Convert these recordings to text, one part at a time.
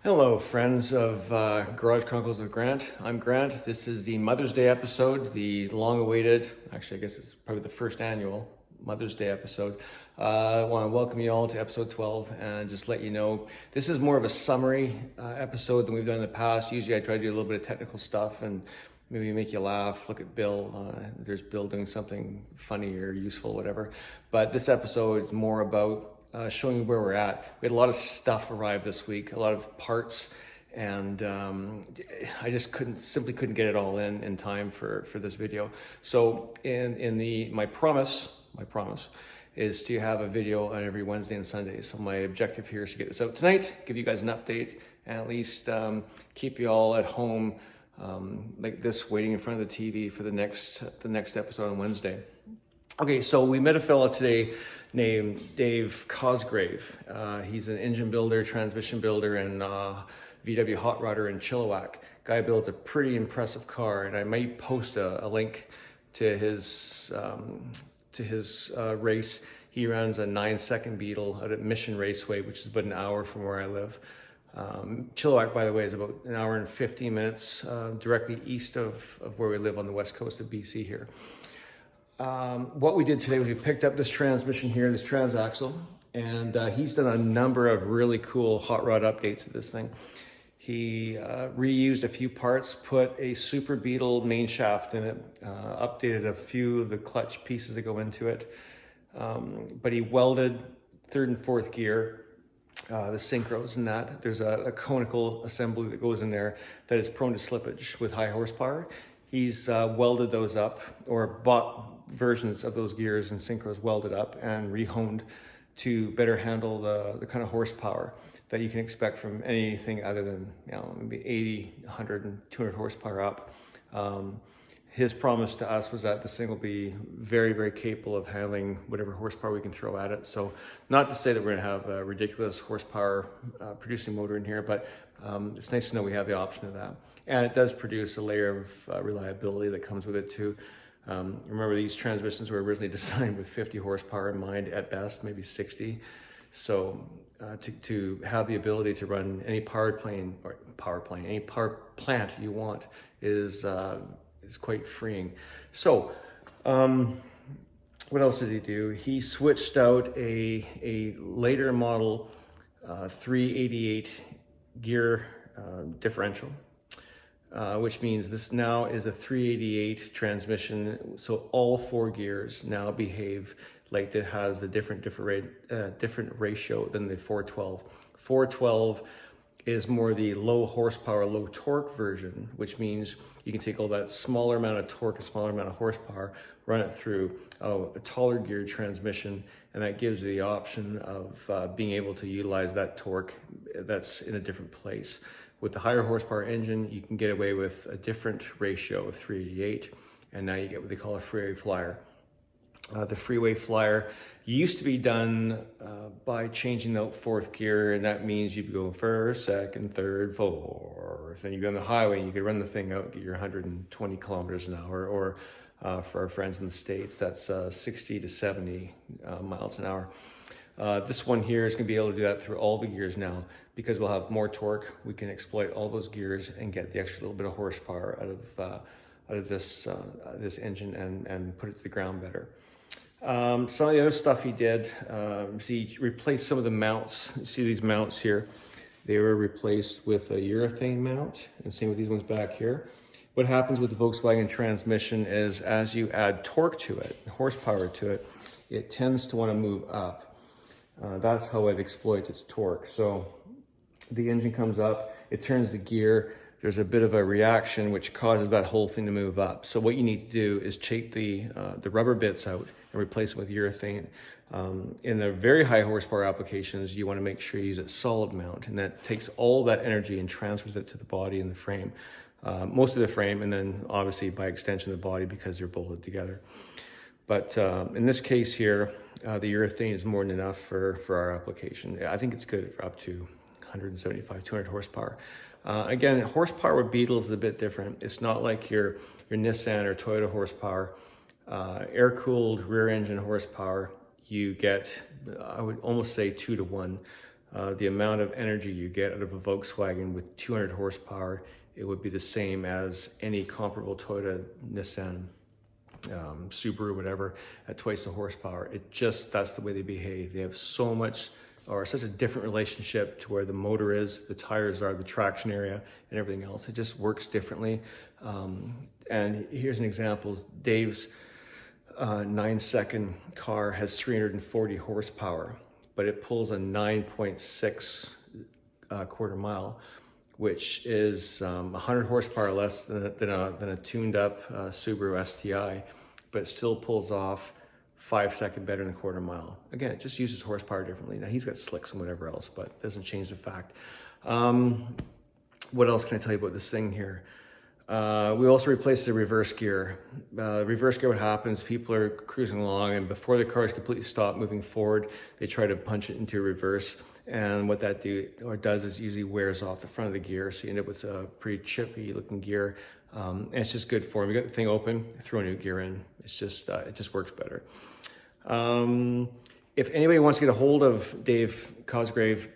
Hello, friends of Garage Chronicles with Grant. I'm Grant. This is the Mother's Day episode, the long-awaited, actually I guess it's probably the first annual Mother's Day episode. I want to welcome you all to episode 12 and just let you know this is more of a summary episode than we've done in the past. Usually I try to do a little bit of technical stuff and maybe make you laugh, look at Bill. There's Bill doing something funny or useful, whatever. But this episode is more about showing you where we're at. We had a lot of stuff arrive this week, a lot of parts, and I just simply couldn't get it all in time for this video. So my promise is to have a video on every Wednesday and Sunday. So my objective here is to get this out tonight, give you guys an update, and at least keep you all at home like this, waiting in front of the TV for the next episode on Wednesday. Okay, so we met a fellow today named Dave Cosgrave. He's an engine builder, transmission builder, and VW hot rodder in Chilliwack. Guy builds a pretty impressive car, and I might post a link to his race. He runs a 9-second Beetle out at Mission Raceway, which is about an hour from where I live. Chilliwack, by the way, is about an hour and 15 minutes directly east of where we live on the west coast of BC here. What we did today was we picked up this transmission here, this transaxle, and he's done a number of really cool hot rod updates to this thing. He reused a few parts, put a Super Beetle main shaft in it, updated a few of the clutch pieces that go into it, but he welded third and fourth gear, the synchros and that. There's a conical assembly that goes in there that is prone to slippage with high horsepower. He's welded those up, or bought versions of those gears and synchros welded up and rehoned to better handle the kind of horsepower that you can expect from anything other than, maybe 80, 100, and 200 horsepower up. His promise to us was that this thing will be very, very capable of handling whatever horsepower we can throw at it. So not to say that we're going to have a ridiculous horsepower producing motor in here, but it's nice to know we have the option of that. And it does produce a layer of reliability that comes with it too. Remember, these transmissions were originally designed with 50 horsepower in mind at best, maybe 60. So to have the ability to run any any power plant you want is quite freeing. So what else did he do? He switched out a later model 388 gear differential. Which means this now is a 388 transmission, so all four gears now behave like it has the different ratio than the 412. 412 is more the low horsepower, low torque version, which means you can take all that smaller amount of torque and smaller amount of horsepower, run it through a taller geared transmission, and that gives you the option of being able to utilize that torque that's in a different place. With the higher horsepower engine, you can get away with a different ratio of 388, and now you get what they call a freeway flyer. The freeway flyer used to be done by changing out fourth gear, and that means you'd go first, second, third, fourth, and you go on the highway and you could run the thing out, get your 120 kilometers an hour, or for our friends in the States, that's 60 to 70 miles an hour. This one here is going to be able to do that through all the gears now, because we'll have more torque. We can exploit all those gears and get the extra little bit of horsepower out of this engine and put it to the ground better. Some of the other stuff he did, he replaced some of the mounts. You see these mounts here? They were replaced with a urethane mount, and same with these ones back here. What happens with the Volkswagen transmission is as you add torque to it, horsepower to it, it tends to want to move up. That's how it exploits its torque. So the engine comes up, it turns the gear, there's a bit of a reaction which causes that whole thing to move up. So what you need to do is take the rubber bits out and replace it with urethane. In the very high horsepower applications, you want to make sure you use a solid mount, and that takes all that energy and transfers it to the body and the frame. Most of the frame, and then obviously by extension the body, because they're bolted together. But in this case here, the urethane is more than enough for our application. I think it's good for up to 175, 200 horsepower. Again, horsepower with Beetles is a bit different. It's not like your Nissan or Toyota horsepower. Air-cooled rear engine horsepower, you get, I would almost say 2 to 1. the amount of energy you get out of a Volkswagen with 200 horsepower, it would be the same as any comparable Toyota, Nissan, Subaru, whatever, at twice the horsepower. That's the way they behave. They have so much, or such a different relationship to where the motor is, the tires are, the traction area, and everything else. It just works differently. And here's an example. Dave's 9-second car has 340 horsepower, but it pulls a 9.6 quarter mile, which is 100 horsepower less than a tuned up Subaru STI, but it still pulls off 5 seconds better than a quarter mile. Again, it just uses horsepower differently. Now he's got slicks and whatever else, but it doesn't change the fact. What else can I tell you about this thing here? We also replaced the reverse gear. Reverse gear, what happens, people are cruising along, and before the car is completely stopped moving forward, they try to punch it into reverse. And what that does is usually wears off the front of the gear, so you end up with a pretty chippy looking gear. And it's just good for them. You got the thing open, throw a new gear in. It's just, it just works better. If anybody wants to get a hold of Dave Cosgrave,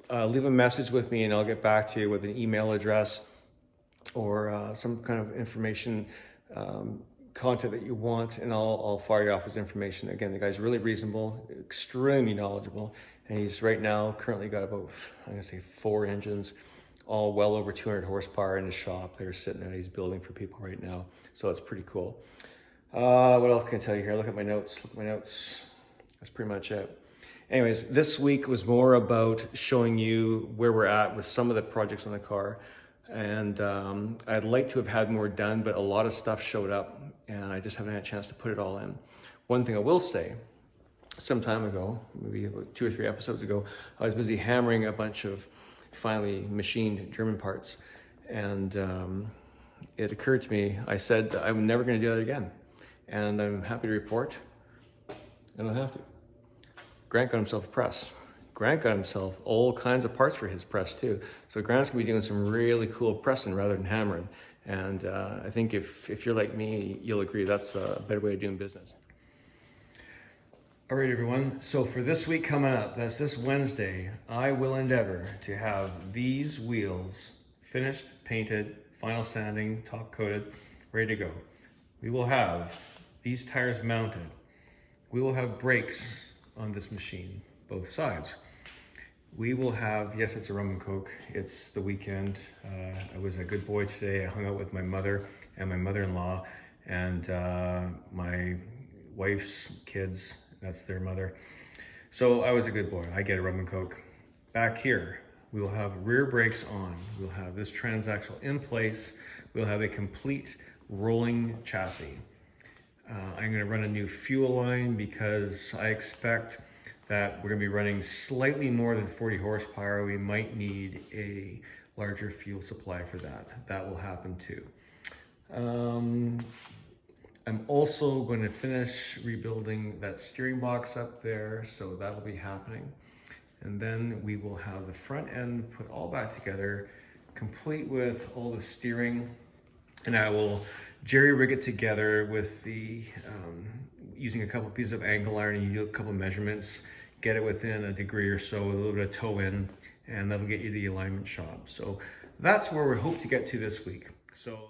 leave a message with me and I'll get back to you with an email address or some kind of information, content that you want, and I'll fire you off his information. Again, the guy's really reasonable, extremely knowledgeable, and he's right now currently got about, I'm gonna say 4 engines, all well over 200 horsepower in his shop. They're sitting there, he's building for people right now. So it's pretty cool. What else can I tell you here? Look at my notes, That's pretty much it. Anyways, this week was more about showing you where we're at with some of the projects on the car. And I'd like to have had more done, but a lot of stuff showed up and I just haven't had a chance to put it all in. One thing I will say, some time ago, maybe about 2 or 3 episodes ago, I was busy hammering a bunch of finally machined German parts. And it occurred to me, I said that I'm never gonna do that again. And I'm happy to report, I don't have to. Grant got himself a press. Grant got himself all kinds of parts for his press too. So Grant's gonna be doing some really cool pressing rather than hammering. And I think if you're like me, you'll agree that's a better way of doing business. All right, everyone. So for this week coming up, that's this Wednesday, I will endeavor to have these wheels finished, painted, final sanding, top coated, ready to go. We will have these tires mounted. We will have brakes on this machine, both sides. We will have, yes, it's a rum and coke. It's the weekend. I was a good boy today. I hung out with my mother and my mother-in-law and my wife's kids. That's their mother. So I was a good boy. I get a rum and coke. Back here, we will have rear brakes on. We'll have this transaxle in place. We'll have a complete rolling chassis. I'm gonna run a new fuel line because I expect that we're gonna be running slightly more than 40 horsepower. We might need a larger fuel supply for that. That will happen too. I'm also going to finish rebuilding that steering box up there, so that'll be happening. And then we will have the front end put all back together, complete with all the steering, and I will jerry rig it together with the, using a couple pieces of angle iron and you do a couple measurements, get it within a degree or so with a little bit of toe in, and that'll get you the alignment shop. So that's where we hope to get to this week. So.